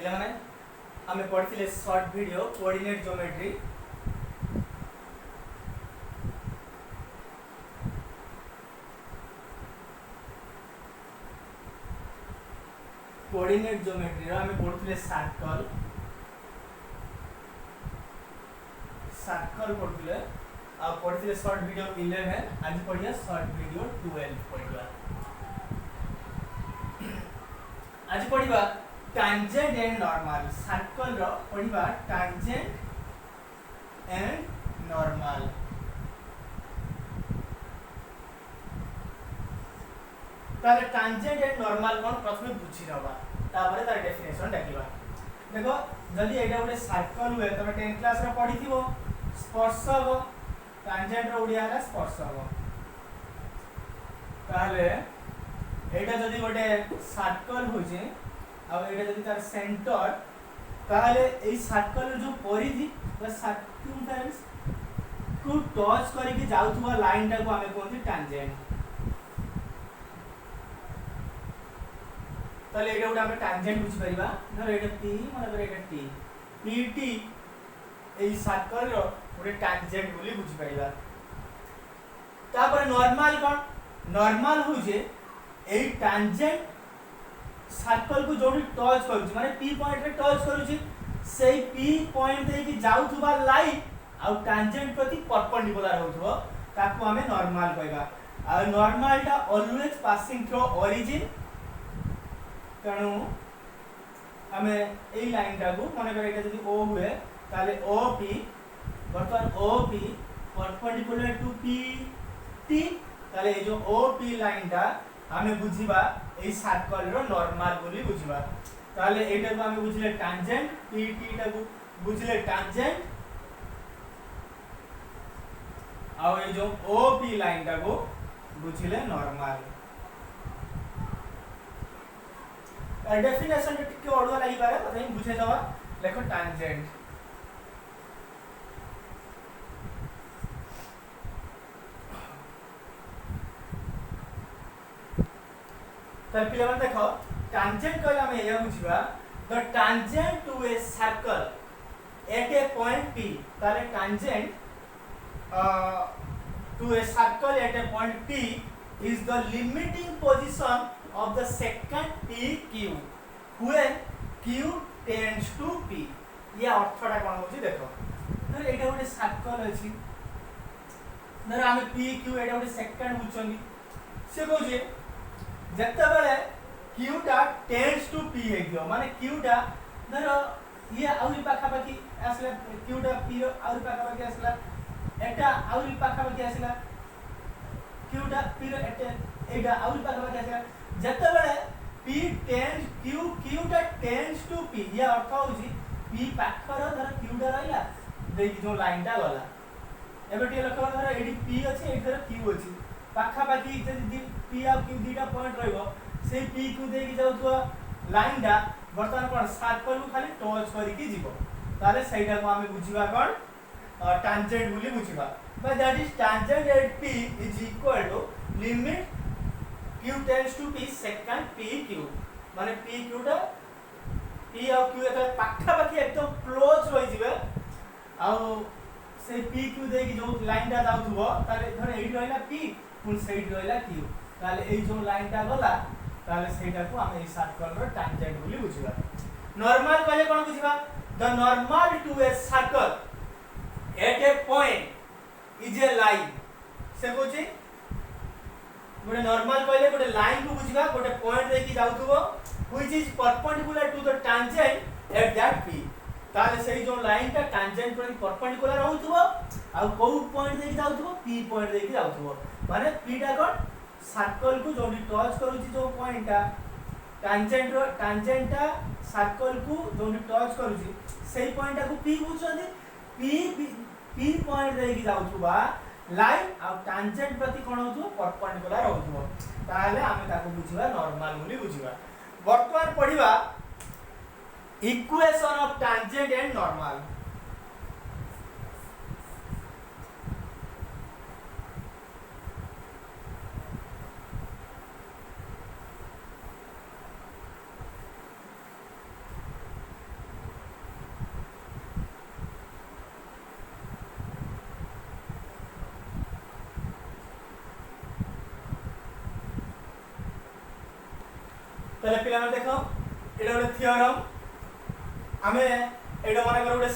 पिला माने आमे पढ़िथिले शॉर्ट वीडियो कोऑर्डिनेट ज्योमेट्री रो आमे पढ़ुथिले सर्कल पढ़ुथिले आ पढ़िथिले शॉर्ट वीडियो 11 आज पढ़िया शॉर्ट वीडियो 12 पढ़िबा। आज पढ़िबा tangent and normal सर्कल रो पढ़िबा tangent and normal। ताले tangent and normal कोन प्रथमे बुझी नबा तापर तार डेफिनेशन देखिबा। देखो जदी एटा गोटे सर्कल हुए तमे 10 क्लास रे पढ़िथिबो स्पर्शक tangent रो ओडिया है स्पर्शक। ताले एटा जदी गोटे सर्कल हो जे आ एटा जदी तार सेंटर ताले एई सर्कल जो परिधि बा सर्कमफरेंस को टच करिके जाउथबा लाइन टा को हमें कहते tangent। ताले एटा गोटे हमें tangent बुझी परिबा धर एटा p माने पर एटा t pt एई सर्कल रो गोटे tangent बोली बुझी परिबा। तापर नॉर्मल कोन नॉर्मल हो जे एई tangent सर्कल को जोडी टच करूची माने p पॉइंट रे टच करूची सेई p पॉइंट दे कि जाउथबा लाइन आ tangent प्रति परपेंडिकुलर होथबो ताको हमें नॉर्मल कहबा। आ नॉर्मल टा ऑलवेज पासिंग थ्रू ओरिजिन तणु हमें एई लाइन टा को माने कर एटा जदी o हुए ताले op बर्तमान op परपेंडिकुलर टू pt ताले ए जो op लाइन टा हमें बुझिबा ए सर्कल रो नॉर्मल बोली बुझिबा। ताले एटा को हमें बुझिले tangent pt टा को बुझिले tangent आ ए जो op लाइन टा को बुझिले नॉर्मल। डेफिनेशन टिके ओडवा लागि पारे तथापि बुझे दवा लेखो tangent। तर पिला मन देखो tangent कहला में या बुझिबा the tangent to a circle at a point p ताले tangent to a circle at a point p is the limiting position of the second pq when q tends to p। ये अर्थटा कोन होची देखो तर एटा गोटे सर्कल अछि धर हम pq एटा गोटे सेकंड बुझछनी से कहूजे जत्ते बेले q टा टेंड्स टू p हे गयो माने q टा धर ये आउरी पाखा पाखी आसला q टा p रो आउरी पाखा पाखी आसला एटा आउरी पाखा पाखी आसला q टा p रो एटा आउरी पाखा पाखी आसला जत्ते बेले p टेंड्स q टा टेंड्स टू p ये अर्थ होची p पाखर धर q टा रहला देकी जो लाइन टा गला एबे टी लखो धर एडी p अछि एडी धर q अछि पाखा पाखी जदी p आ q दीटा पॉइंट रहइबो से p q देकी जाउतो लाइन टा वर्तमान कोन सर्कल को खाली टच करिकि जीवो ताले सेटा को हमें बुझिबा कोन tangent बोली बुझिबा but that is tangent at p is equal to limit q tends to p second pq माने pq टा p आ q एटा पाखा पाखी एकदम क्लोज रहि जिवे आ से pq देकी जो लाइन टा जाउथबो ताले धर एडी रहला p पुन सेट रहला q ताले ए जो लाइन टा गला ताले सेटा को हम ए सर्कल रो tangent बोली बुझिबा। नॉर्मल कहले कोन बुझिबा the normal to a circle at a point is a line से कोची गोटे नॉर्मल कहले गोटे लाइन को बुझिबा गोटे पॉइंट देकी जाउथबो which is perpendicular to the tangent at that p ताले सेही जो लाइन टा tangent पर परपेंडिकुलर होउथबो आ को पॉइंट देकी जाउथबो p पॉइंट देकी जाउथबो माने p टा कोन सर्कल को जोडी टच करूची जो पॉइंट टा tangent टा सर्कल को जोडी टच करूची सेही पॉइंट टा को p बुझछंदी p पॉइंट देकी जाउथबा लाइन आ tangent प्रति कोन होथबो परपेंडिकुलर होथबो ताले हमें ताको बुझिबा नॉर्मल बोली बुझिबा। वर्तमान पढिबा equation of tangent and normal. তাহলে পিলাମାନେ দেখো এটা ଗୋଟେ থিওরম ଆମେ ଏଇଟା মনে কর ଗୋଟେ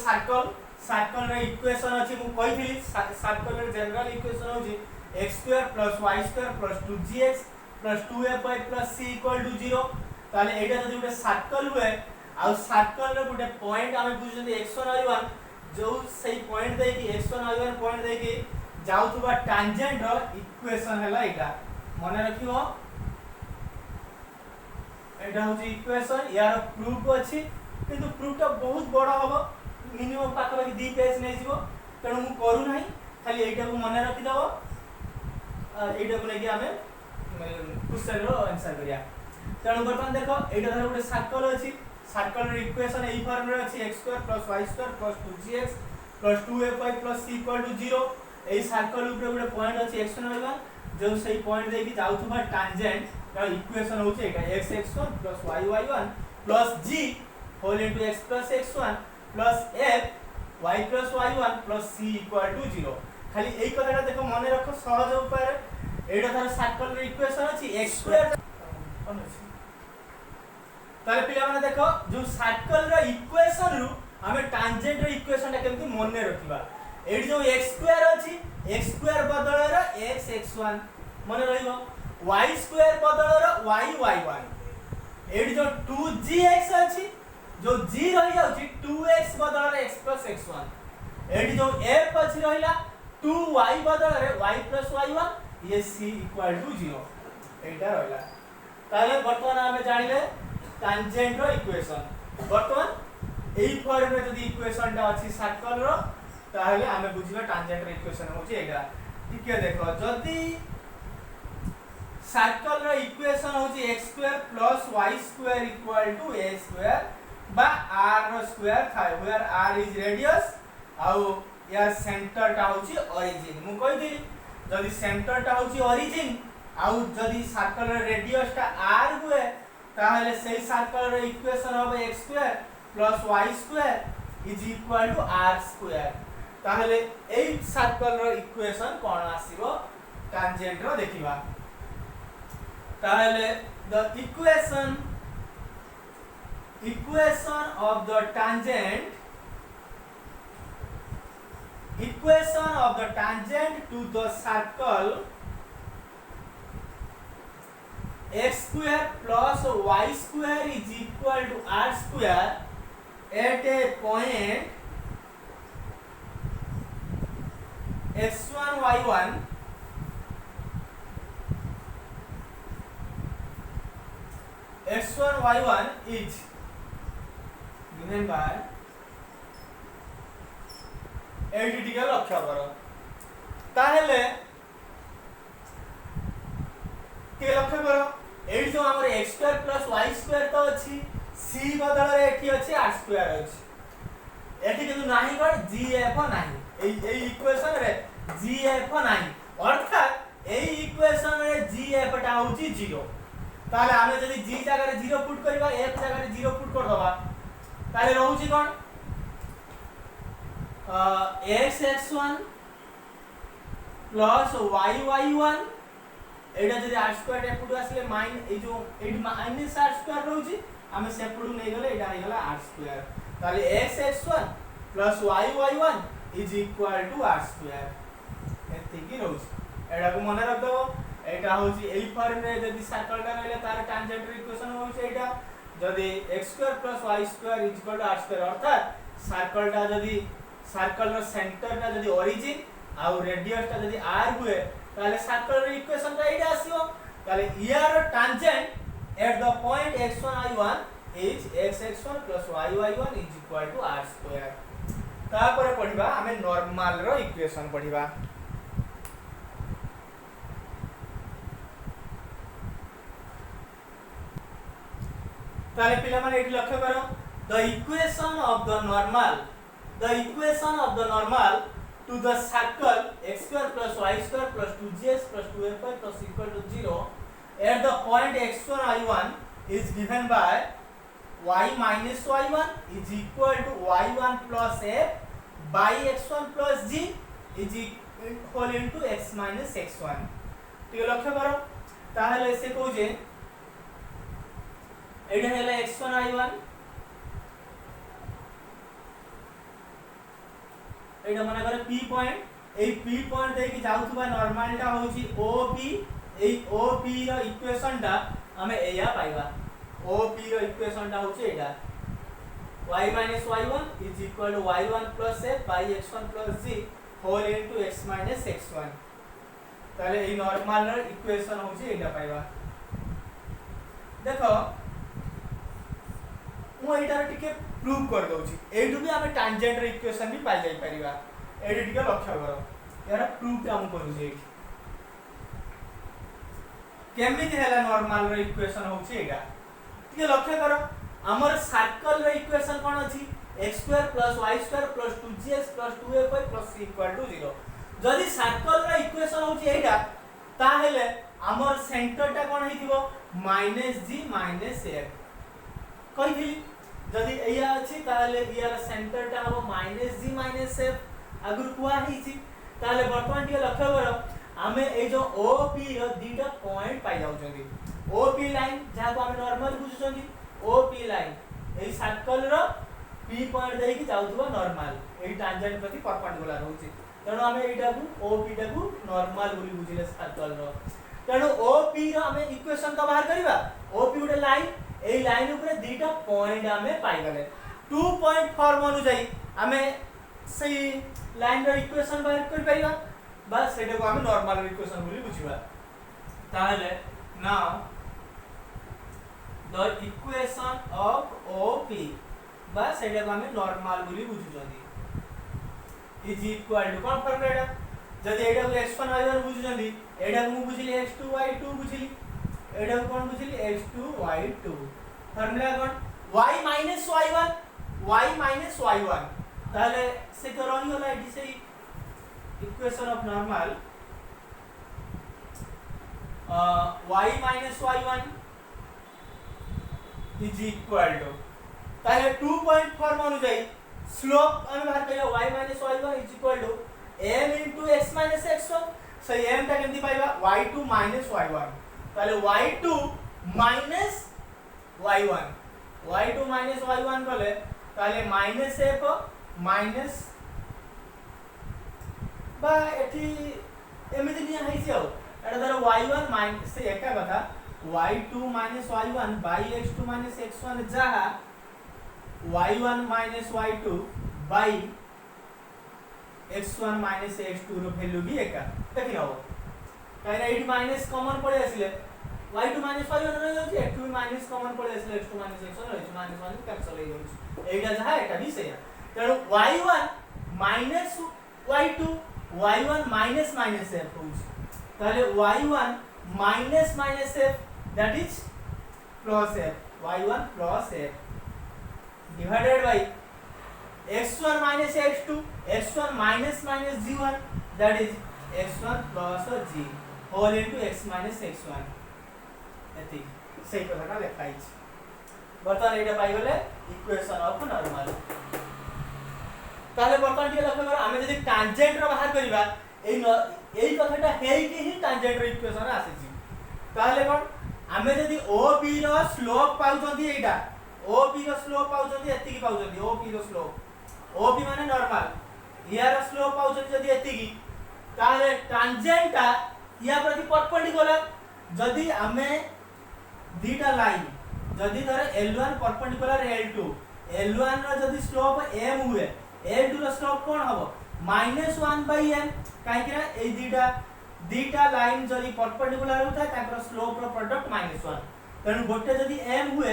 সার্কল ର ইকুয়েশন ଅଛି ମୁଁ କହିଥିଲି সার্কল ର জেনারেল ইকুয়েশন ହେଉଛି x² + y² + 2gx + 2fy + c = 0 তাহলে এটা যদি ଗୋଟେ সার্কল हुए ଆଉ সার্কল ର ଗୋଟେ পয়েন্ট ଆମେ বুঝুଛନ୍ତି x1 y1 जो सही पॉइंट देकी x1 y1 पॉइंट देकी जाउथबा टैंजेंट रो इक्वेशन हैला एटा मने रखिबो एटा होची इक्वेशन यार प्रूफ अछि किंतु प्रूफ ता बहुत बड़ा होबो मिनिमम पाखा पाखी 2 पेज नै जिवो तणु मु करू नाही खाली एटा को मने रखि दबो एटा को लेके हमें क्वेश्चन रो आंसर करिया तणु बर्तमान देखो एटा धर ଗୋଟେ सर्कल अछि सर्कल रो इक्वेशन एई फॉर्म रे अछि x² + y² + 2gx + 2fy + c = 0 एई सर्कल ऊपर ଗୋଟେ पॉइंट अछि x1 y1 जो सही पॉइंट देकी जाउथबा टैंजेंट रो इक्वेशन होचे एटा x(x1) + y(y1) + g होल into x + x1 + f y + y1 + c = 0 खाली एई कथाटा देखो मने रखो सहज उपाय एटा धर सर्कल रो इक्वेशन अछि x² कोन अछि ताले पिला माने देखो जो सर्कल रो इक्वेशन रु हमें टैंजेंट रो इक्वेशन ता केमति मने रखिबा एडी जो x² अछि x² बदल रो x(x1) मने रहिबो y² बदल रो y(y1) एडी जो 2gx अछि जो g रहि जाउछि 2x बदल रो x + x1 एडी जो f अछि रहिला 2y बदल रो y + y1 ये c = 0 एटा रहिला ताले वर्तमान हमें जानिले टैंजेंट रो इक्वेशन वर्तमान एई फॉर्म रे जदी इक्वेशन ता अछि सर्कल रो ताहले हमें बुझिबा टैंजेंट रो इक्वेशन होछि एटा ठीक है देखो जदी सर्कल रो इक्वेशन होछि x² + y² = a² बा r रो स्क्वायर थाय वेयर r इज रेडियस आउ यार सेंटर ता होछि ओरिजिन मु कहि दिली जदी सेंटर ता होछि ओरिजिन आउ जदी सर्कल रो रेडियस ता r हुए ताहले सेही सर्कल रो इक्वेशन होबे x² + y² = r²। ताहले एई सर्कल रो इक्वेशन कोन आसीबो टैंजेंट रो देखिबा ताहले the equation of the tangent to the circle x² + y² = r² at a point x1 y1 is given by एडिटिकल लक्ष्य करो ताहले के लक्ष्य करो एडी जो हमर x² + y² तो अछि c बदल रे एठी अछि r² अछि एठी किंतु नाही गड gf नाही एई इक्वेशन रे gf नाही अर्थात एई इक्वेशन रे gf टा होछि 0 ताले हमें जदी g जगह रे 0 पुट करबा f जगह रे 0 पुट कर दबा ताले रहउछि कोन x(x1) + y(y1) एटा जदी r² एपुट आसले माइन ए जो एडी माइनस r² रहउछि हमें सेपुट नै गेले एटा आइ गेला r² ताले x(x1) + y(y1) = r² एते की रहउछि एटा को मने रख दबो एटा होछि एई फॉर्म रे जदी सर्कल टा रहले तार टैंजेंट इक्वेशन होछि एटा जदी x² + y² = r² अर्थात सर्कल टा जदी सर्कल रो सेंटर टा जदी ओरिजिन आ रेडियस टा जदी r हुए ताले सर्कल रो इक्वेशन टा एटा आसीबो ताले यार tangent at the point x1 y1 is x(x1) + y(y1) = r²। तापर पढिबा हमें नॉर्मल रो इक्वेशन पढिबा ताले पिला माने एटी लक्ष्य करो the equation of the normal to the circle x² + y² + 2gx + 2fy + c = 0 at the point x1 y1 is given by y - y1 = y1 + f by x1 + g whole into x - x1 ठीक लक्ष्य करो ताहले से कहू जे एटा हैला x1 y1 एटा माने करे p point ए p पॉइंट दे कि जाउथबा नॉर्मल टा होची OP ए OP रो इक्वेशन टा हमें एया पाइबा OP रो इक्वेशन टा होची एटा y minus y1 is equal to y1 plus f by x1 plus g whole into x minus x1 ताले ए नॉर्मल रो इक्वेशन होची एटा पाइबा देखो मु एटा टिके प्रूव कर दउची एडु भी हमें टैंजेंट रो इक्वेशन भी पाई जाई परिबा एडु टिके लक्ष्य करो यार प्रूफ हम करू केमिति हैला नॉर्मल रो इक्वेशन होची एटा टिके लक्ष्य करो हमर सर्कल रो इक्वेशन कोन अछि x2 + y2 + 2gx + 2fy + c = 0 जदि सर्कल रो इक्वेशन होची एटा ता हेले हमर सेंटर टा कोन हेतिबो -g - f कहिली जदि एया अछि ताले यार सेंटर टा हो -g - f अगर कुआ हिची ताले वर्तमान टिके लक्ष्य करो हमें ए जो OP रो दीटा पॉइंट पाई जाउ छथि OP लाइन जहा को हम नॉर्मल बुझु छथि OP लाइन ए सर्कल रो P पॉइंट देई कि जाउथबो नॉर्मल ए टैंजेंट प्रति परपेंडिकुलर होची तनो हमें एटा को OP टा को नॉर्मल बोली बुझिले सर्कल रो तनो OP रो हमें इक्वेशन तो बाहर करिबा OP उडे लाइन ए लाइन ऊपर दीटा पॉइंट हमें पाई गले 2 पॉइंट फॉर्म अनुसार हमें सही लाइन रो इक्वेशन बाहर कर परिबा बस सेटा को हम नॉर्मल इक्वेशन बोली बुझिबा ताले now the equation of OP बस सेटा को हम नॉर्मल बोली बुझुचंदी इज इक्वल टू कोन फॉर्म एटा जदि एटा को x1 y1 बुझुचंदी एटा को मु बुझिली x2 y2 बुझिली एटा को कोन बुझिली x2 y2 फार्मूला कोन y minus y1 ताले से तो रही होला एडी से equation of normal y minus y1 is equal to ताले 2 पॉइंट फॉर्म अनुसार स्लोप हम बाहर करियो y minus y1 is equal to m into x minus x1 so m ता केमती पाइबा y2 minus y1 ताले y2 minus y1 बोले ताले माइनस f माइनस बा एठी एमिति निया हाइसी आ एटा धर y1 माइनस से एका कथा y2 minus y1 by x2 minus x1 जहा y1 minus y2 by x1 minus x2 रो वैल्यू भी एका देखि हो काहे एठी माइनस कॉमन पड़े आसिले y2 minus y1 रह जाउची x2 minus कॉमन पड़े आसिले x2 minus x1 रह जाउची माइनस कैंसिल हो जाउची एटा जहा एटा भी सेया तेणु y1 minus y2 y1 minus minus f होउची ताले y1 minus minus f that is plus f y1 plus f divided by x1 minus x2 x1 minus minus g1 that is x1 plus g whole into x minus x1 एति सही कथाटा लेखाइ छै बर्तन एटा पाइ गेले equation of normal ताले बर्तन टिके लक्ष्य कर हमें जदि टैंजेंट रो बाहर करिबा एई कथाटा हेई के ही टैंजेंट रो इक्वेशन आसे छी ताले कोन हमें जदि OP रो स्लोप पाउछंती एटा OP रो स्लोप पाउछंती एति की पाउछंती OP रो स्लोप OP माने नॉर्मल यार स्लोप पाउछंती जदि एति की ताले टैंजेंटा या प्रति परपेंडिकुलर जदि हमें दीटा लाइन जदि धर L1 परपेंडिकुलर L2 L1 रो जदि स्लोप m हुए L2 रो स्लोप कोन हबो -1/m काहे कि ना ए दीटा लाइन जदि परपेंडिकुलर होता ताकर स्लोप रो प्रोडक्ट -1 तेनु गोटे जदि m हुए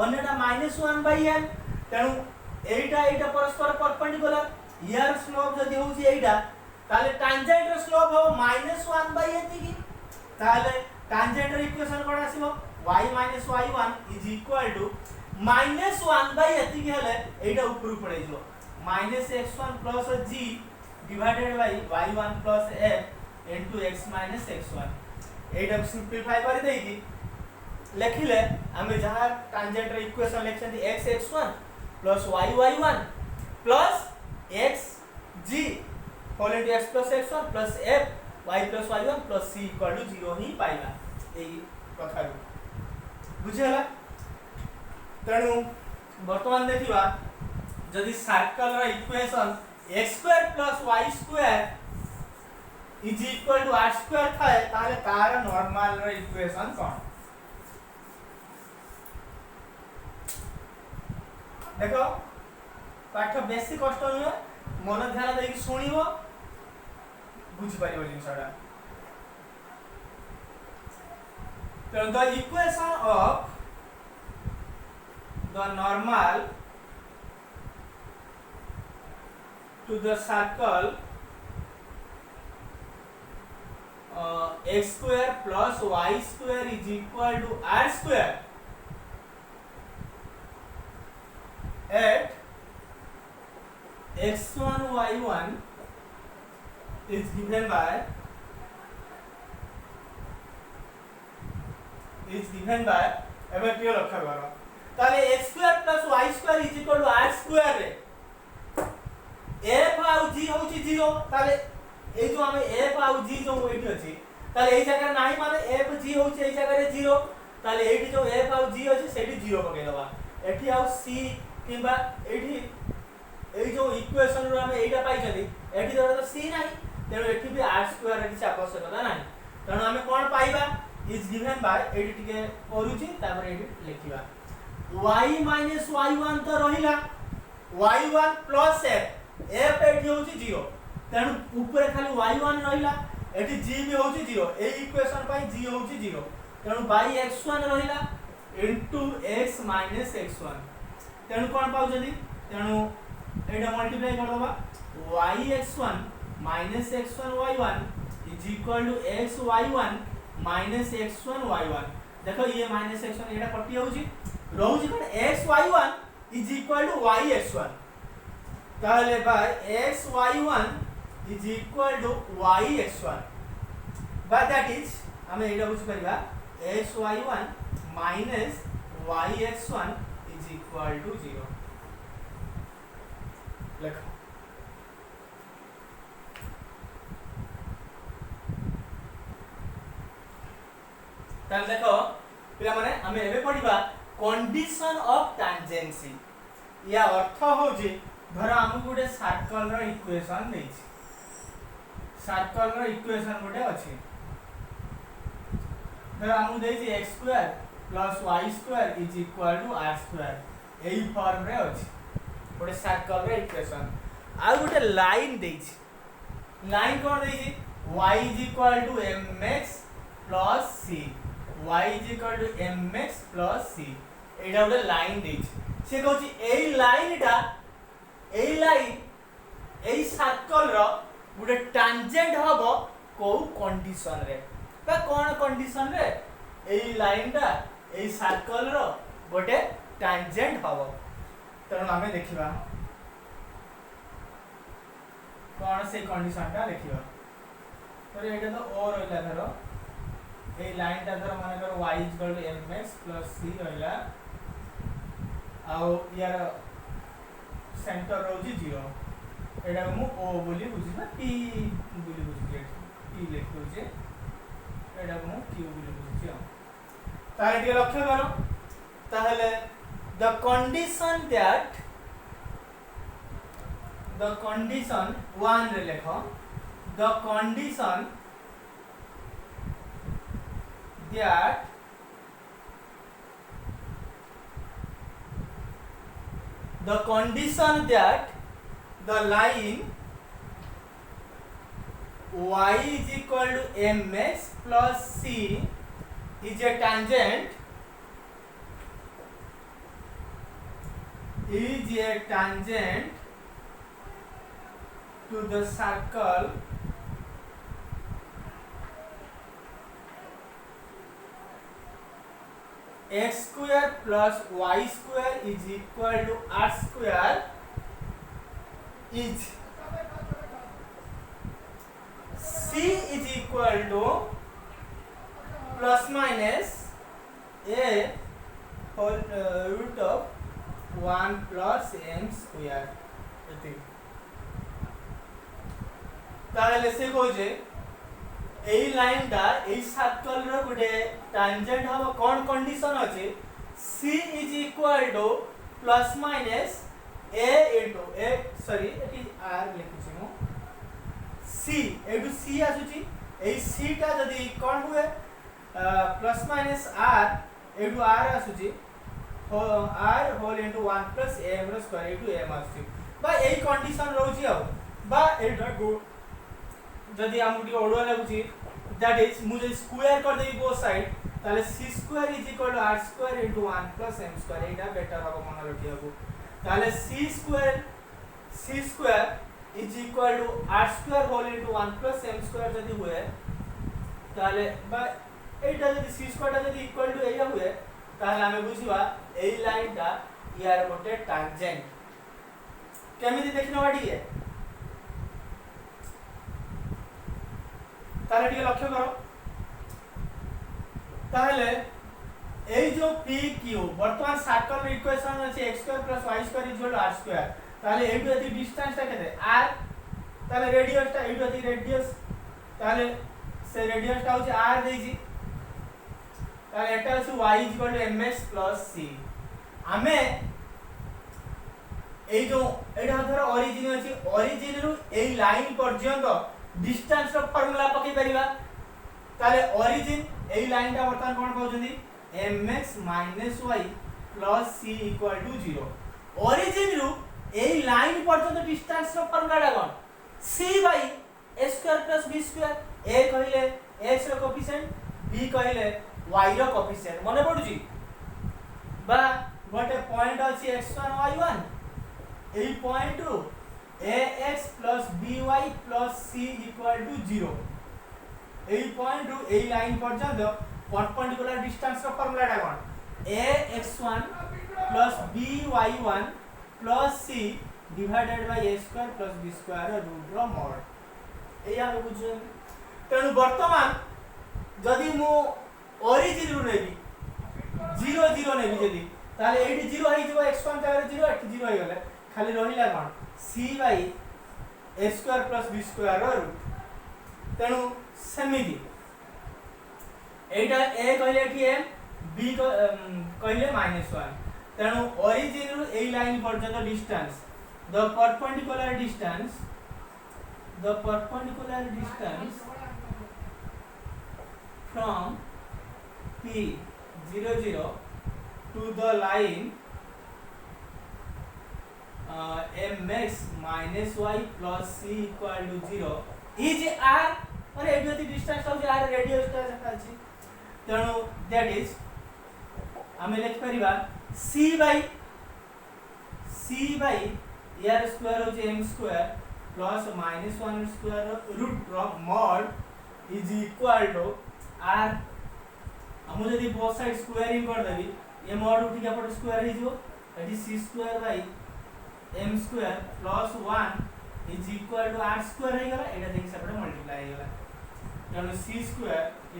अन्यटा -1/m तेनु एटा परस्पर परपेंडिकुलर यार स्लोप जदि होची एटा ताले टैंजेंट रो स्लोप हो -1/a की ताले टैंजेंट रो equation cone आसीबो y minus y1 is equal to -1/a की हले एटा ऊपर पड़े जो -x1 plus g divided by y1 plus f into x minus x1 Etah simplify कर देई की लिखिले हमें जहां टैंजेंट रो equation लिखछन x x1 plus y y1 plus x g whole into x plus x1 plus f y plus y1 plus c equal to 0 ही पाइबा एई कथा बुझियला तेणु वर्तमान देखिबा जदि सर्कल रो equation x² + y² is equal to r² थाए ताले तार नॉर्मल रो इक्वेशन कोन देखो पाठ बेसी कष्ट नुहे मन ध्यान देकी सुनिबो बुझी पारिबो जिनसडा तो the equation of the normal to the circle x² + y² is equal to r² at x1 y1 is given by एबे क्लियर रखा करो ताले x² + y² is equal to r² रे f आउ g होची 0 ताले ए जो हमें f आउ g जो एठी अछि ताले ए जगह नाही माने f g होची ए जगह रे 0 ताले एठी जो f आउ g अछि सेठी 0 पके दबा एठी आउ c किबा एठी ए जो इक्वेशन रो हमें एटा पाइ छथि एठी तो c नाही तेनो एठी भी r² रे किछ आवश्यकता नाही तेनो हमें कोन पाइबा is given by एठी टिके करूची तापर एठी लिखिबा y - y1 तो रहिला y1 + f एठी होची 0 तेनु ऊपर खाली y1 रहिला एठी g भी होची 0 ए इक्वेशन पई g होची 0 तेनु by x1 रहिला into x - x1 तेनु कोन पाउ जदी तेनु एटा मल्टीप्लाई कर दबा yx1 - x1 y1 is equal to xy1 - x1 y1 देखो ये -x1 एटा कटि होउची रहउची कोन xy1 is equal to yx1 ताले bye xy1 is equal to yx1 but that is हमें एटा बुझ परिबा xy1 - yx1 is equal to 0 लिखो ताल देखो पिला माने हमें एबे पढिबा कंडीशन ऑफ टेंजेंसी या अर्थ होजी धर हम गुडे सर्कल रो इक्वेशन देछि सर्कल रो इक्वेशन गुडे अछि धर हम देछि x² + y² is equal to r² एई फॉर्म रे अछि गुडे सर्कल रो इक्वेशन आ गुडे लाइन देछि लाइन कोन देछि y is equal to mx + c y is equal to mx plus c Etah उडे line देछि से कहछि एई लाइन एई सर्कल रो उडे टैंजेंट हबो को कंडीशन रे बा कोन कंडीशन रे एई लाइन टा एई सर्कल रो गोटे टैंजेंट हबो तनो हमें देखिबा कोन से कंडीशन टा देखिबा तो एटा तो और होइला धरो ए लाइन ता धर माने कर y = mx + c रहला आउ यार सेंटर रोजी 0 एडा मु o बोली बुझिना p बोली बुझिजे p लिख दोजे एडा मु q बोली बुझिजे ताले टिके लक्ष्य करो ताहले the condition 1 रे लेखो the condition that the line y is equal to mx plus c is a tangent to the circle x² plus y² is equal to r² is c is equal to plus minus a whole root of 1 plus m square ताहले से cosy एई line टा एई circle रो गुटे tangent हबो कोन condition अछि C is equal to plus minus A into A sorry eighty R लिखुची मु C एटू C आसुची ए C टा जदी कोन हुए प्लस माइनस R एटू R आसुची R whole into 1 plus M रो स्क्वायर into M आसुची बा एई कंडीशन रहउची आ बा एटा को जदी हमु टी ओडवा लागुची दैट इज मुझे स्क्वायर कर देबी बोथ साइड ताले c square is equal to r square into 1 plus m square एटा बेटर हबो मन रखियाबो ताले c square is equal to r square whole into 1 plus m square जदी हुए ताले बा एटा जदी c स्क्वायर ता जदी इक्वल टू एया हुए ताले हमें बुझिबा एई लाइन ता यार गोटे टैंजेंट केमिति देखिनो बाडी है ताले टिके लक्ष्य करो ताले ए जो p q वर्तमान सर्कल इक्वेशन अछि x² + y² = r² ताले एटु यदि डिस्टेंस ता केते r ताले रेडियस ता एटु यदि रेडियस ताले से रेडियस ता होछि r देछि ताले एटा होछि y mx + c हमें ए जो एटा धर ओरिजिन अछि ओरिजिन रु ए लाइन पर्यंत डिस्टेंस रो फार्मूला पके परिबा ताले ओरिजिन ए लाइन ता वर्तमान कोन कहउछंदी mx - y + c = 0 ओरिजिन रु ए लाइन पर्यंत डिस्टेंस रो फार्मूला कोन c / a² + b² a कहिले x रो कोएफिशिएंट b कहिले y रो कोएफिशिएंट मने पडुची बा गोटे पॉइंट अछि x1 y1 ए पॉइंट रु ax + by + c = 0 A point रु ए लाइन पर्यंत परपेंडिकुलर डिस्टेंस रो फार्मूला टा कोन ax1 + by1 + c divided by a² + b² root रो मॉड एया हम बुझ तेनु वर्तमान जदी मु ओरिजिन रु नेबी 0 0 नेबी जदी ताले एठी 0 होई जिवो x1 जगह 0 एठी 0 होई गेले खाली रहिला कोन c / a² + b² रो रूट तेनु समिति एटा a कहले एठी m b कहले -1 तेनु ओरिजिन रु ए लाइन पर्यंत distance the perpendicular distance from p 0 0 to the line mx - y + c = 0 is r और ए जो डिस्टेंस हो r रेडियस ता अछि तेनु दैट इज हमें लिख परिबा c r स्क्वायर हो m² + -1² root mod is equal to r हम जदी बोथ साइड स्क्वायरिंग कर देबी ये mod उठी के पट स्क्वायर ही जो eighty c² / m² + 1 is equal to r² हे गला एटा देख सेपटे मल्टीप्लाई हे गला तनो c²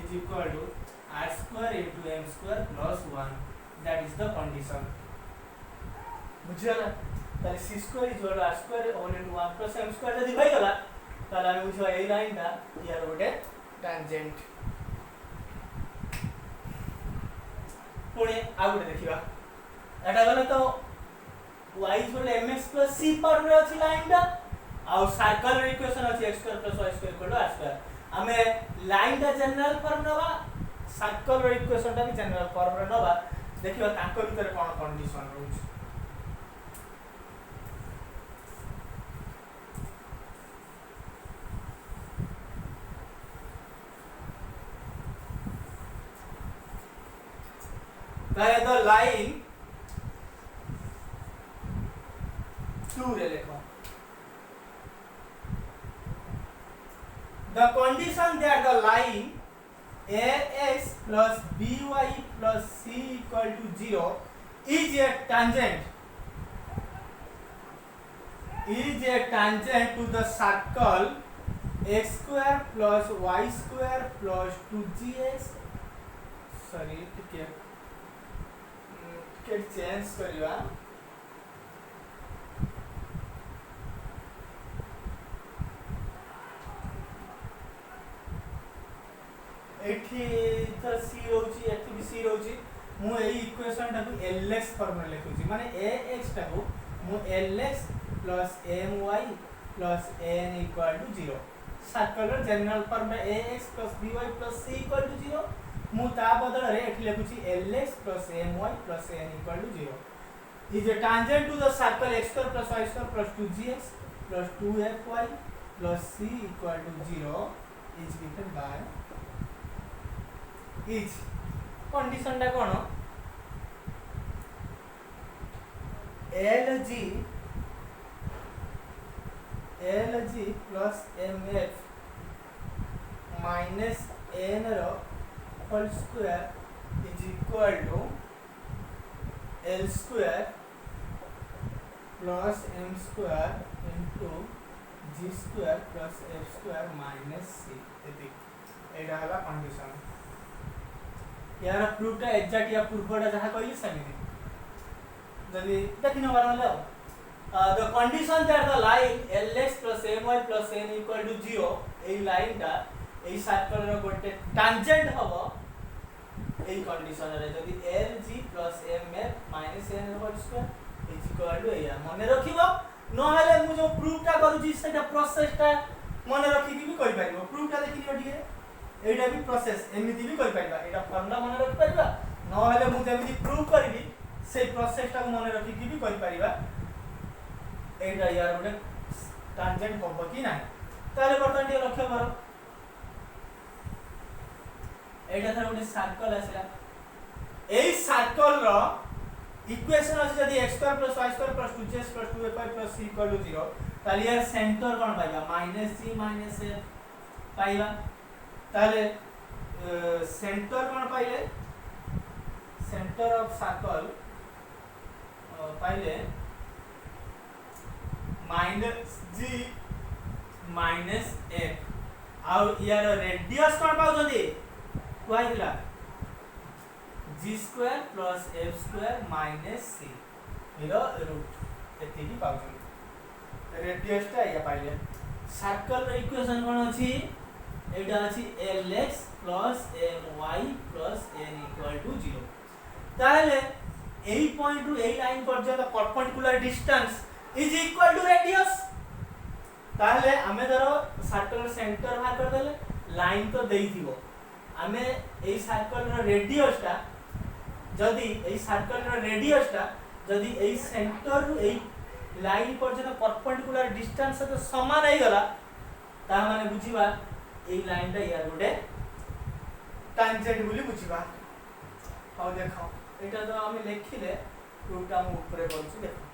is equal to r² into m² + 1 that is the condition बुझला ताले c² is equal to r² all into 1 plus m² जदी भई गला ताले हम बुझवा ए लाइन दा यार गोटे टैंजेंट पुणे आ गोटे देखिबा एटा गले तो y = mx + c पर रे अछि लाइन दा आ सर्कल रे इक्वेशन अछि x² + y² = r²। हमें लाइन दा जनरल फॉर्म नबा सर्कल रे इक्वेशन दा भी जनरल फॉर्म रे नबा देखिबा ताको भीतर कोन कंडीशन रहउछ the line 2 रे लिखो the condition that the line ax plus by plus c equal to 0 is a tangent to the circle x square plus y square plus 2gx sorry ठीक के change करिवा एठी तो सी रहउची एठी भी सी रहउची मु एई इक्वेशन टाको Lx फॉर्म में लिखुची माने Ax टाको मु Lx plus My plus n equal to 0 circle रो जनरल फॉर्म में Ax plus By plus c equal to 0 मु ता बदल रे एठी लिखुची Lx plus My plus n equal to 0 is a tangent to the circle x square plus y square plus 2gx plus 2fy plus c equal to 0 is given by is condition टा कोन lg plus mf minus n row whole square is equal to L square plus m square into g square plus f square minus c एति एटा हला condition यार proof टा exact या पूर्वटा जहा कहली समिति जदी देखिन barley the condition that the line Lx plus My plus n equal to 0 এই লাইনটা এই সার্কেল র গোটে ট্যানজেন্ট হবো এই कंडीशन रे जदी Lg plus Mf minus n whole square is equal to एया मने रखिबो न हेले मु जो प्रूफ टा करूची सेटा प्रोसेस टा मने रखि भी करि परिबो प्रूफ टा देखिनियो ठीक एटा भी प्रोसेस एमिति भी करि परिबा एटा फॉर्मूला मने रखि परिबा न हेले मु जेमिति प्रूफ करबी से प्रोसेस टा मने रखि भी करि परिबा एटा यार गोटे टैंजेंट होबो कि नाही ताले बर्तन टे लक्ष्य करो एटा थर गोटे सर्कल आसला एई सर्कल रो इक्वेशन अछि जदी x square plus y square plus 2z plus 2fy plus c equal to 0 ताली यार सेंटर कोन पाइबा -c -f पाइबा ताले सेंटर कोन पाइले सेंटर ऑफ सर्कल पाइले -g -f आउ यार रेडियस कोन पाउ जदी y दिला g square plus f square minus c इरो रूट एति भी पाउ रेडियस ता या पाइले सर्कल रे इक्वेशन कोन अछि एटा अछि Lx plus My plus n equal to 0 ताले एई पॉइंट टू एई लाइन पर्यंत perpendicular distance is equal to radius ताले हमें धरो सर्कल सेंटर बाहर कर देले लाइन तो देई थिबो आमे एई सर्कल रो रेडियस ता जदी एई सर्कल रो रेडियस ता जदी एई सेंटर रो एई लाइन पर्यंत परपेंडिकुलर डिस्टेंस तो समान आइ गला ता माने बुझिबा एई लाइन ता यार गोटे टैंजेंट बोली बुझिबा हाउ देखो एटा तो हमें लिखिले प्रूफटा हम ऊपर करछु देखो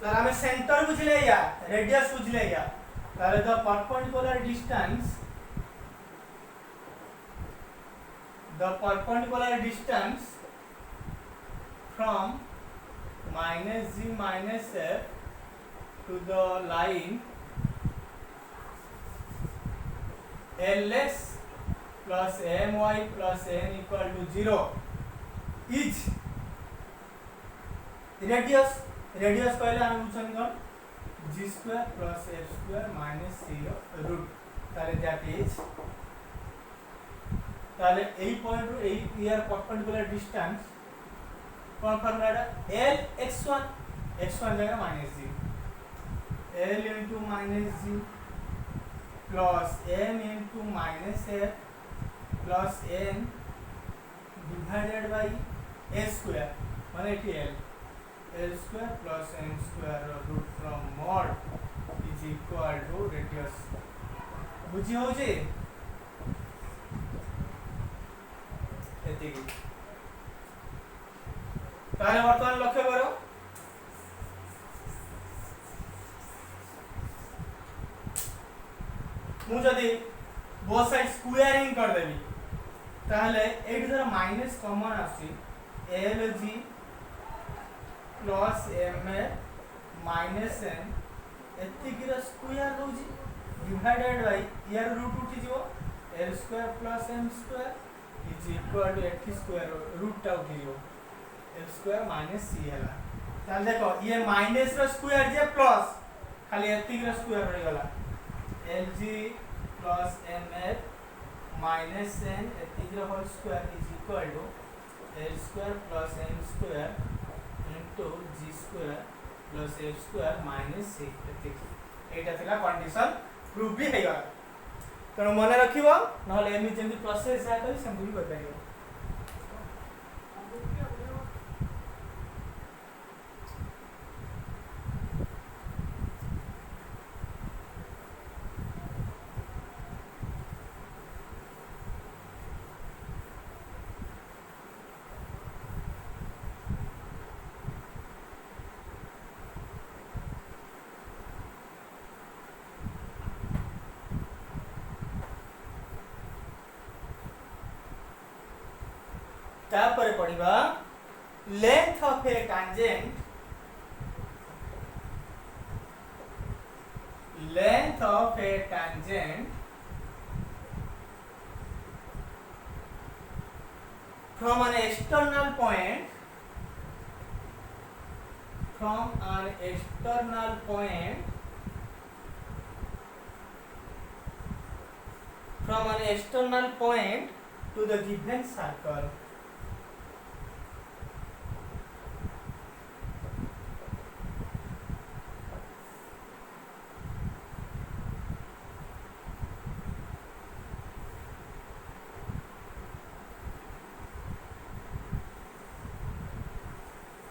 तर हमें सेंटर बुझले या रेडियस बुझले या ताले the perpendicular distance from -g -f to the line Lx plus My plus n equal to 0 is radius कहले हम बुझन कोन g square plus f square minus c root ताले दैट इज ताले एई पॉइंट टू एई क्लियर परपेंडिकुलर डिस्टेंस कोन formula L x1 जगह minus g L into minus g plus m into minus f plus n divided by a square माने एठी L square plus m square root from mod is equal to radius बुझी हो जे एति ताले वर्तमान लक्ष्य करो मु जदी बोथ साइड स्क्वायरिंग कर देबी ताले एठी जरा माइनस कॉमन आसी Lg plus mf minus n एतिकी रा स्क्वायर होजी डिवाइडेड बाय यार रूट उठी जीवो L square plus m square is equal to एटी स्क्वायर रूट टा उठी जीवो L स्क्वायर माइनस c हैला ताले देखो ये माइनस रा स्क्वायर जे प्लस खाली एतिक रो स्क्वायर रह गला lg plus ml minus n एतिक रो whole square is equal to l square plus m square into g square plus f square minus c एतिक एटा थिला कंडीशन प्रूफ भी हे गला तनो मन रखिबो नहले एमि जेंति प्रोसेस जा करी सेम भी कर पाइबो तापर पढ़िबा length of a tangent from an external point to the given circle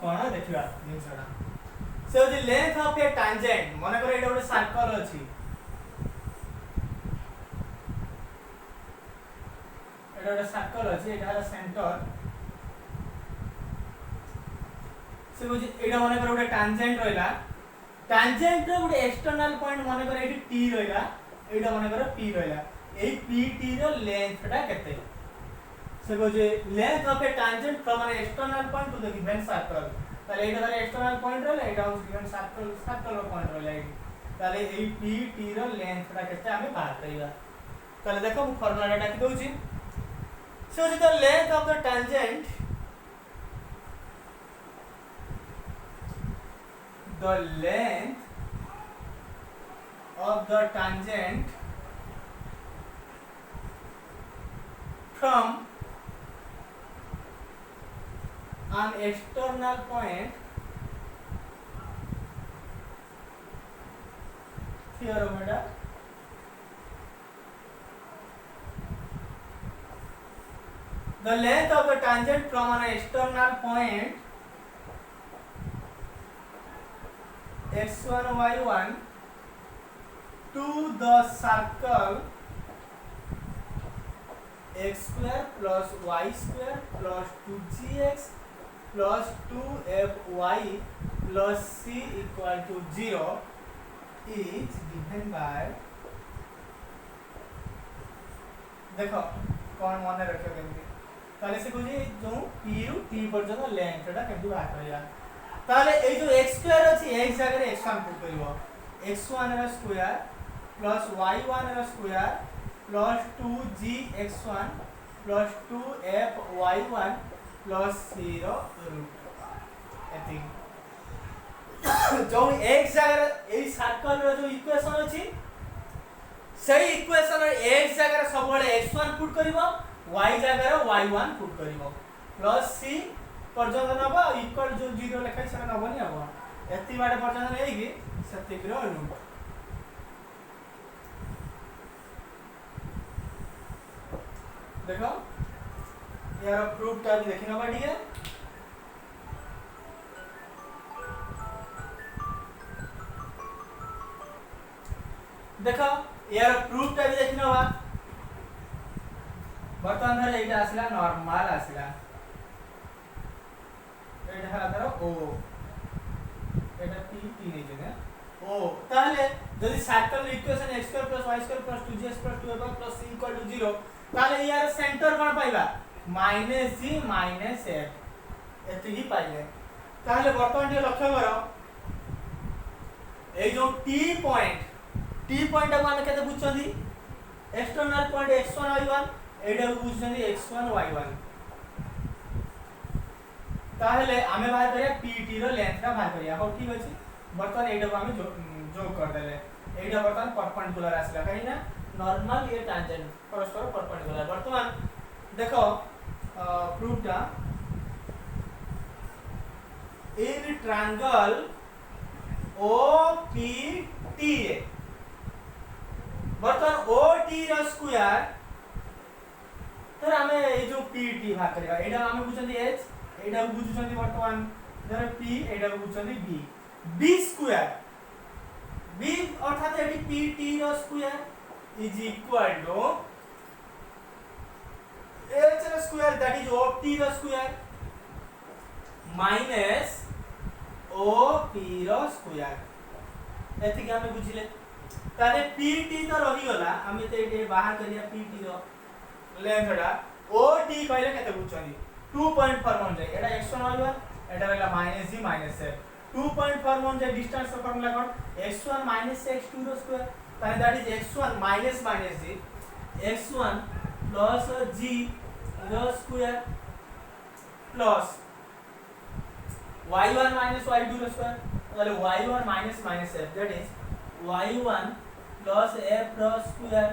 कोना देखिबा निसडा से the length of a tangent माने करे एटा गोटे सर्कल अछि एटा गोटे सर्कल अछि एटा सेंटर से बुझी एटा माने करे गोटे tangent रहला tangent रो गोटे एक्सटर्नल पॉइंट माने करे एटी t रहला एटा माने करे p रहला एई pt रो लेंथ टा केते से बुझी length of a tangent from an external point to the given circle ताले एटा ताले एक्सटर्नल पॉइंट रहला एटा गिवन सर्कल रो पॉइंट रहला एटी ताले एई pt रो लेंथ टा केते हमें बाहर करिया ताले देखो मु फार्मूला डाटा कि दोछि so the length of the tangent from an external point theorem eta the length of the tangent from an external point x1 y1 to the circle x square plus y square plus 2gx plus 2fy plus c equal to 0 is given by देखो कौन मन रखियो केमती ताले से Cozi जो p ru t पर्यंत length टा केमती बाहर करिया ताले ए जो x स्क्वायर अछि x जगह रे x1 पुट करिवो x1 रा स्क्वायर प्लस y1 रा square plus 2gx1 plus 2fy1 plus 0 root एति जो x जगह ए सर्कल रो जो इक्वेशन अछि सही इक्वेशन रे x जगह सब बळे x1 पुट करिवो y जगह रे y1 पुट करिवो प्लस c पर्यंत नबा इक्वल जो 0 लिखाइ से नबनी अब एति बाटे पर्यंत नेकी सतिक रो रूट देखो यार प्रूफ टा भी देखिना बाटी है देखो यार प्रूफ टा भी देखिना बा बर्तन धर एटा आसला नॉर्मल आसला एटा हला धर ओ एटा p नहीं जने ओ ताले जदी circle equation x2 + y2 + 2gx + 2fy + c = 0 ताले यार सेंटर कोन पाइबा -g - f एते ही पाइले ताले बर्तन जे लक्ष्य करो ए जो t पॉइंट माने केते बुझछंदी एक्सटर्नल पॉइंट x1 y1 एटा बुझछंदी x1 y1 ताहले आमे बाहर करिया pt रो लेंथ का बाहर करिया हो ठीक अछि बर्तमान एटा को हम जोग कर देले एटा बर्तमान परपेंडिकुलर आसला कहीं ना नॉर्मल ये टैंजेंट परस्पर परपेंडिकुलर बर्तमान देखो प्रूफटा इन ट्रायंगल OPTA बर्तमान OT रो स्क्वायर तर आमे ए जो PT भाग करिया एटा आमे बुझंती H एटा बुझुचंती बर्तमान जरा P एटा बुझुचंती B B स्क्वायर B अर्थात एटी PT रो square is equal to H रो स्क्वायर दैट इज OT रो स्क्वायर माइनस OP रो स्क्वायर एथि के हमें बुझिले तारे PT तो रही गला हम एते बाहर करिया PT रो लेंथडा OT कहले केते बुझछनी 2.4 मन जाय एटा x1 y1 एटा रहला -g -f 2.4 जाय डिस्टेंस का फॉर्मूला कोन x1 x2 रो स्क्वायर तारे that is x1 -g x1 plus g रो स्क्वायर प्लस y1 y2 रो स्क्वायर তাহলে y1 f that is y1 plus f रो स्क्वायर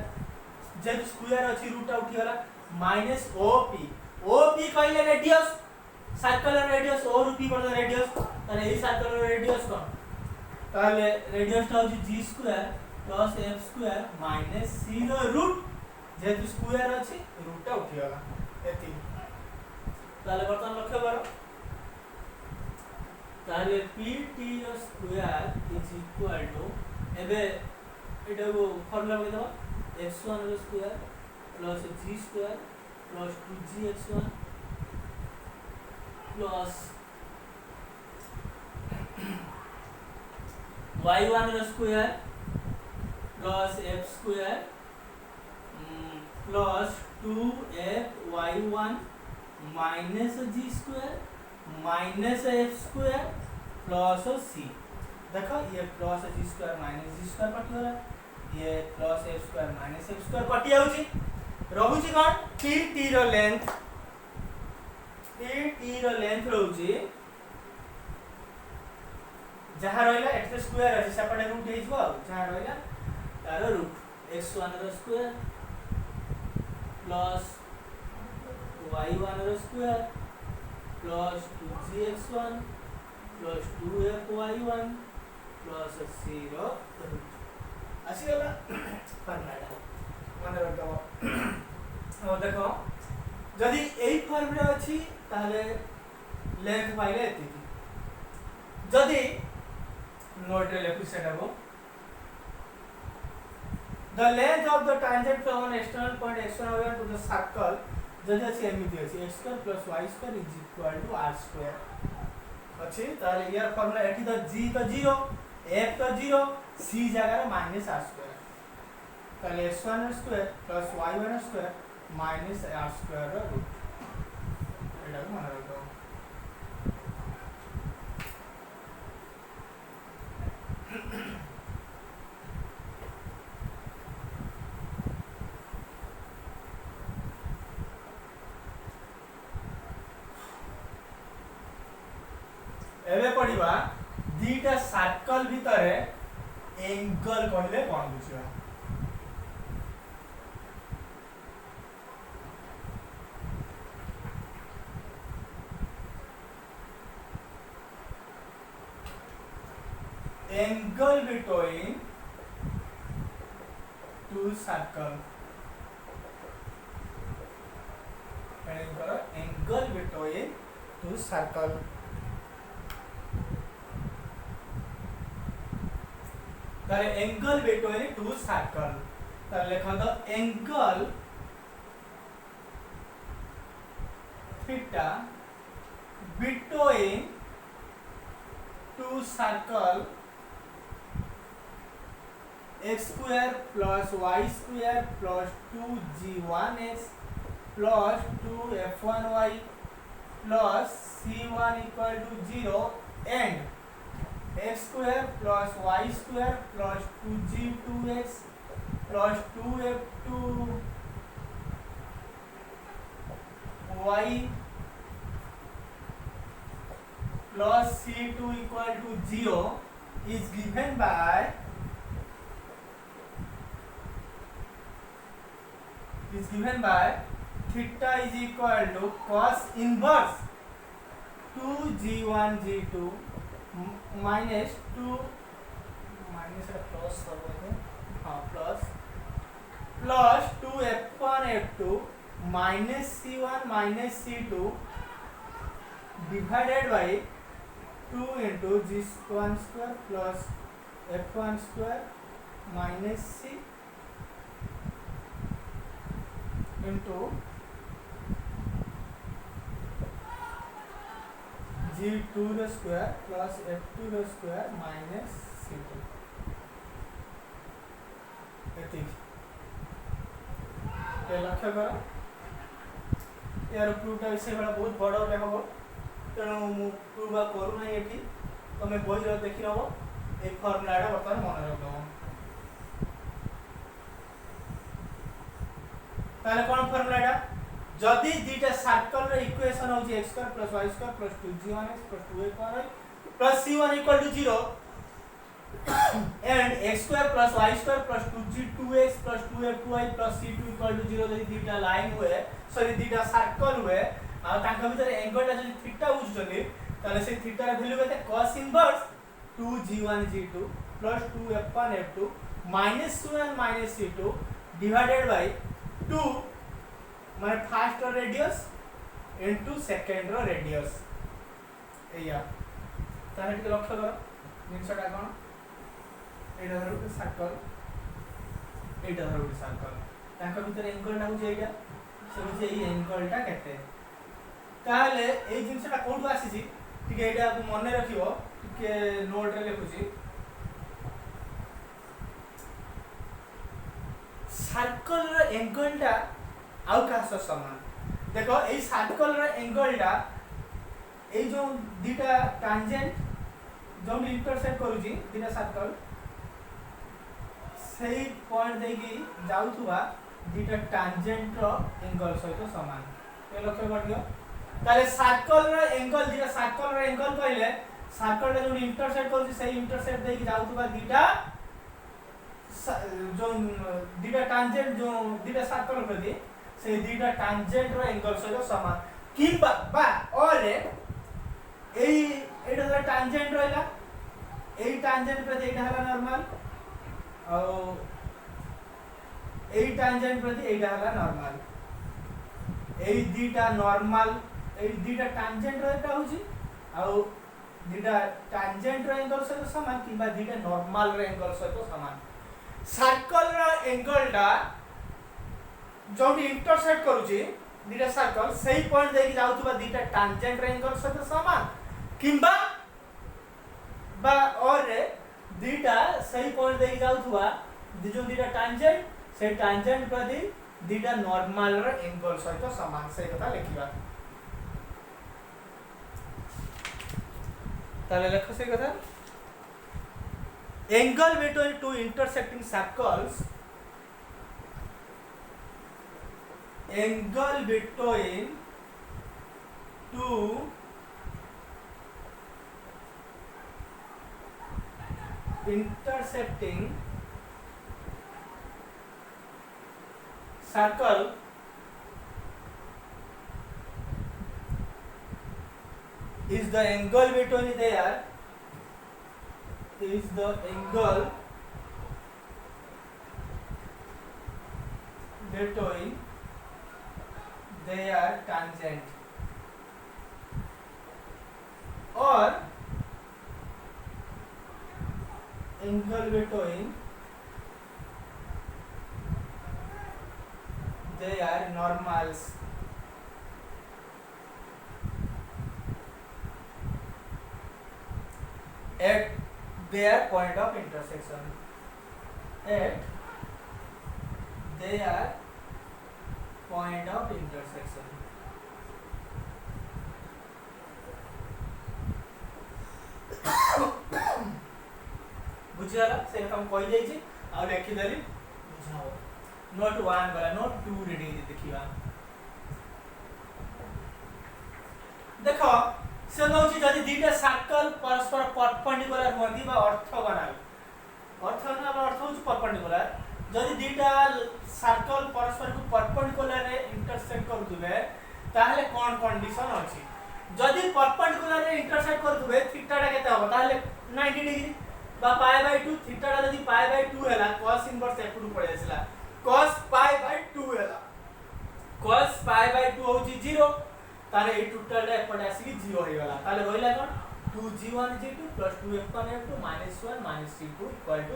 जे स्क्वायर अछि रूट आउट गला माइनस OP कहले रेडियस सर्कल रेडियस O रूपी पर रेडियस ताले ए सर्कल रेडियस कोन ताले रेडियस ता होछि g square plus f square minus c रो रूट जे स्क्वायर अछि रूट आउट गला एति ताले बर्तन लक्ष्य करो ताले PT रो स्क्वायर इज इक्वल टू एबे एटा को फार्मूला में दो x1 रो square plus g square plus 2gx1 plus y1 रो square plus f square plus 2f(y1) minus g square minus f square plus c देखो ये plus g square minus g square cut गला ये plus f square minus f square कटि आउची रहूची कोन t रो length रहूची जहां रहला x square अछि सेपटे root हेइजबो जहां रहला तार रूट x1 रो स्क्वायर प्लस y1 रो square plus 2gx1 plus 2fy1 plus c रो रूट आसी गला फॉर्मूला मन रखो और देखो जदि एई फॉर्मूला अछि ताले लेंथ पाइले एति जदि नोट रे लेखु सेटाबो the length of the tangent from an external point x1 y1 to the circle जदि अछि एमिति अछि x square plus y square is equal to r square अछि ताले यार फॉर्मूला एठी तो g तो 0 f तो 0 c जगह रे माइनस r square ताले x1 square plus y1 square minus r square रो रूट एटा को मन रखो एबे पडिबा दीटा सर्कल भितरे एंगल कहले कोन बुझिबा angle between two circle angle between two circle तारे angle between two circle तारे लिखा तो angle theta between two circle x square plus y square plus 2g1x plus 2f1y plus c1 equal to 0 and x square plus y square plus 2g2x plus 2f2y plus c2 equal to 0 is given by theta is equal to cos inverse 2g1 g2 minus 2 minus plus plus 2f1 f2 minus c1 minus c2 divided by 2 into g1 square plus f1 square minus c into g2 square plus f2 square minus c2 लक्ष्य कर यार प्रूफटा से भाई बहुत बड़ गोटे हम तेणु मु प्रूफ करूना ये तुम बही देखी नब ये फर्मुलाटा बर्तमान मन रखद ताले कौन फर्मुलाटा जदि दीटा सर्कल रे इक्वेशन हो x square plus y square plus 2g1x plus 2a1y plus c1 equal to 0 and x square plus y square plus 2g2x plus 2f2y plus c2 equal to 0 जदि दीटा लाइन हुए सॉरी दीटा सर्कल हुए आ तांका भीतर angle ता जदि theta बुझुचनी ताले से theta रा वैल्यू केते cos inverse 2g1 g2 plus 2f1 f2 minus 2 and minus c2 divided by 2 माने फर्स्ट रेडियस इनटू सेकंड रो रेडियस एया ताने टिके लक्ष्य करो जिनसटा कोन एटा धरो सर्कल एटा धरो सर्कल तांका भीतर एंगल टा हो एटा से हो एई एंगल टा केते ताले एई जिनसटा कोठु आसीची टिके एटा को मन रखियो टिके नोट रे लिखुची सर्कल रो एंगल टा आउ का समान देखो एई सर्कल रो एंगल टा एई जो दीटा टैंजेंट जो इंटरसेक्ट करूची दीटा सर्कल सही पॉइंट देकी जाउथुवा दीटा टैंजेंट रो एंगल सहित समान ए लक्ष्य करियो ताले सर्कल रो एंगल दीटा सर्कल रो एंगल कहले सर्कल जो इंटरसेक्ट करूची सही इंटरसेक्ट देकी जाउथुवा दीटा जो दीटा टैंजेंट जो दीटा सर्कल प्रति से दीटा टैंजेंट रो एंगल सहित समान किबा बा और एई एटा जो टैंजेंट रहला एई टैंजेंट प्रति एटा हला नॉर्मल और एई टैंजेंट प्रति एटा हला नॉर्मल एई दीटा नॉर्मल एई दीटा टैंजेंट रो एटा होची और दीटा टैंजेंट रो एंगल सहित समान किबा दीटा नॉर्मल रो एंगल सहित समान सर्कल रो एंगल टा जो इंटरसेक्ट करूची दीटा सर्कल सही पॉइंट देकी जाउथबा दीटा टैंजेंट रो एंगल सहित समान किबा बा और दीटा सही पॉइंट देकी जाउथबा जो दीटा टैंजेंट से टैंजेंट प्रति दीटा नॉर्मल रो एंगल सहित समान से कथा लिखिबा ताले लेखो से कथा angle between two intersecting circles angle between two intersecting circle is the angle between their is the angle between their tangent or angle between their normals at their point of intersection at their point of intersection बुझियाला से हम कहि जाई छी आ देखि देली बुझाओ note 1 वाला note 2 ready देखिबा देखो से कहूँ जदि दुईटा सर्कल परस्पर परपेंडिकुलर होती बा ऑर्थोगोनल ऑर्थोगोनल अर्थ हूँ परपेंडिकुलर जदि दुईटा सर्कल परस्पर को परपेंडिकुलर रे इंटरसेक्ट करुवे ताहले कोन कंडीशन अछि जदि परपेंडिकुलर रे इंटरसेक्ट करुवे थीटाटा केते हो ताहले 90 डिग्री बा पाई बाय 2 थीटाटा जदि पाई बाय 2 हैला cos इनवर्स एपुडू पळे आसिला cos पाई बाय 2 हैला cos पाई बाय 2 होची 0 ताले ए टोटलटा एपटे आसी 0 हे गला ताले होइला कोन 2g1 g2 2f1 f2 -1 -c2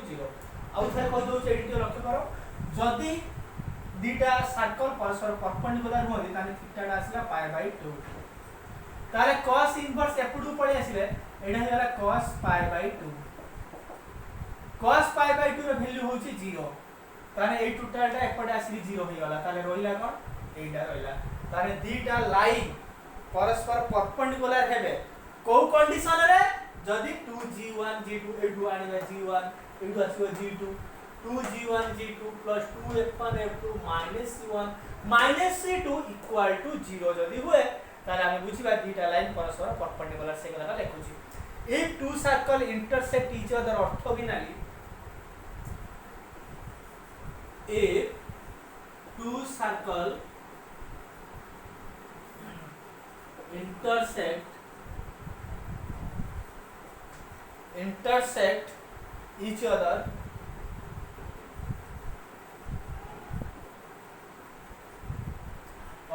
0 आउ थरे कह दउ एडी लक्ष्य करो जदि दुईटा सर्कल परस्पर परपेंडिकुलर होती ताले थीटाटा आसिला पाई बाय 2 ताले cos इनवर्स एपुडू पळे आसिले एडा हे गला cos pi by 2 cos pi by 2 रो वैल्यू होची 0 ताने ए टोटलटा एपटे आसी 0 हे गला ताले रोइला कोन एटा रोइला ताने दुईटा लाइन परस्पर परपेंडिकुलर हेबे को कंडीशन रे जदि 2g1 g2 A2 आनिबा g1 A2 आसीबो g2 2g1 g2 2f1 f2 -c1 -c2 0 जदि हुए ताले हम बुझिबा दुईटा लाइन परस्पर परपेंडिकुलर से गला लिखुची if two circle intersect each other orthogonally if two circle intersect each other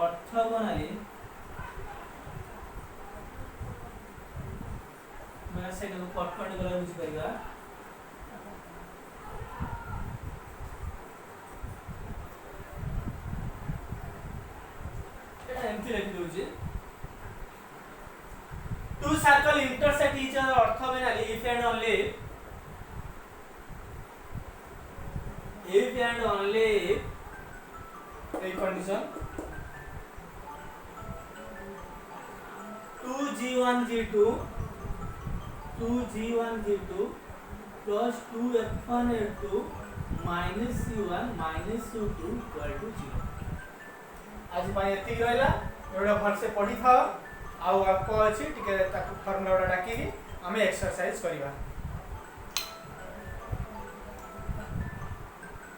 orthogonally मैं से परपेंडिकुलर बुझी परिबा Two circle intersect each other orthogonally if and only a condition 2g1 g2 plus 2f1 f2 minus c1 minus c2 equal to 0 आज पाए एति रहला एडा भल से पढ़ी था आउ आपको अछि टिके ताकू फॉर्मूला डाकी हमें एक्सरसाइज करिबा।